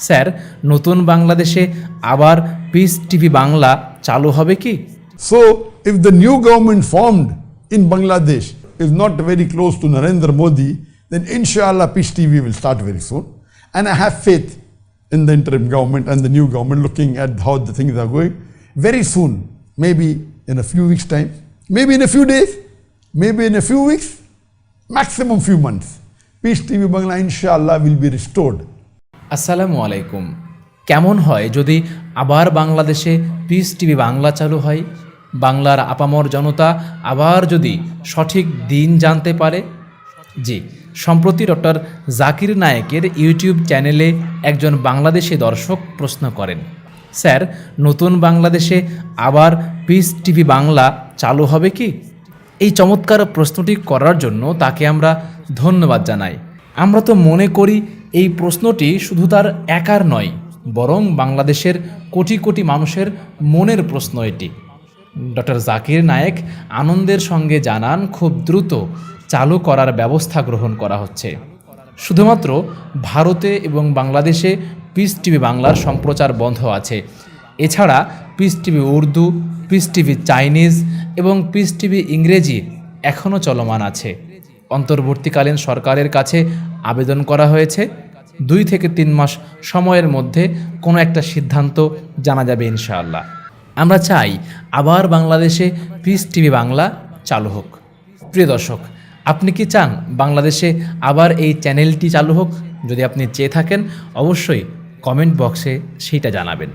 Sir, নতুন বাংলাদেশে আবার পিস টিভি বাংলা চালু হবে কি? So, if the new government formed in Bangladesh is not very close to Narendra Modi, then inshallah Peace TV will start very soon. And I have faith in the interim government and the new government looking at how the things are going. Very soon, maybe in a few weeks' time, maybe in a few days, maybe in a few weeks, maximum few months, Peace TV Bangla inshallah will be restored. আসসালামু আলাইকুম। কেমন হয় যদি আবার বাংলাদেশে piece TV Bangla চালু হয়? বাংলার আপামর জনতা আবার যদি সঠিক দিন জানতে পারে? জি, সম্প্রতি ডক্টর জাকির নায়েকের ইউটিউব চ্যানেলে একজন বাংলাদেশি দর্শক প্রশ্ন করেন, স্যার, নতুন বাংলাদেশে আবার পিস টিভি বাংলা চালু হবে কি? এই চমৎকার প্রশ্নটি করার জন্য তাকে আমরা ধন্যবাদ জানাই। আমরা তো মনে করি এই প্রশ্নটি শুধু তার একার নয়, বরং বাংলাদেশের কোটি কোটি মানুষের মনের প্রশ্ন এটি। ডক্টর জাকির নায়েক আনন্দের সঙ্গে জানান, খুব দ্রুত চালু করার ব্যবস্থা গ্রহণ করা হচ্ছে। শুধুমাত্র ভারতে এবং বাংলাদেশে পিস টিভি বাংলার সম্প্রচার বন্ধ আছে। এছাড়া piece TV Urdu, piece TV Chinese এবং পিস টিভি ইংরেজি এখনও চলমান আছে। অন্তর্বর্তীকালীন সরকারের কাছে আবেদন করা হয়েছে। 2 থেকে 3 মাস সময়ের মধ্যে কোনো একটা সিদ্ধান্ত জানা যাবে ইনশাআল্লাহ। আমরা চাই আবার বাংলাদেশে পিস টিভি বাংলা চালু হোক। প্রিয় দর্শক, আপনি কি চান বাংলাদেশে আবার এই চ্যানেলটি চালু হোক? যদি আপনি চেয়ে থাকেন, অবশ্যই কমেন্ট বক্সে সেইটা জানাবেন।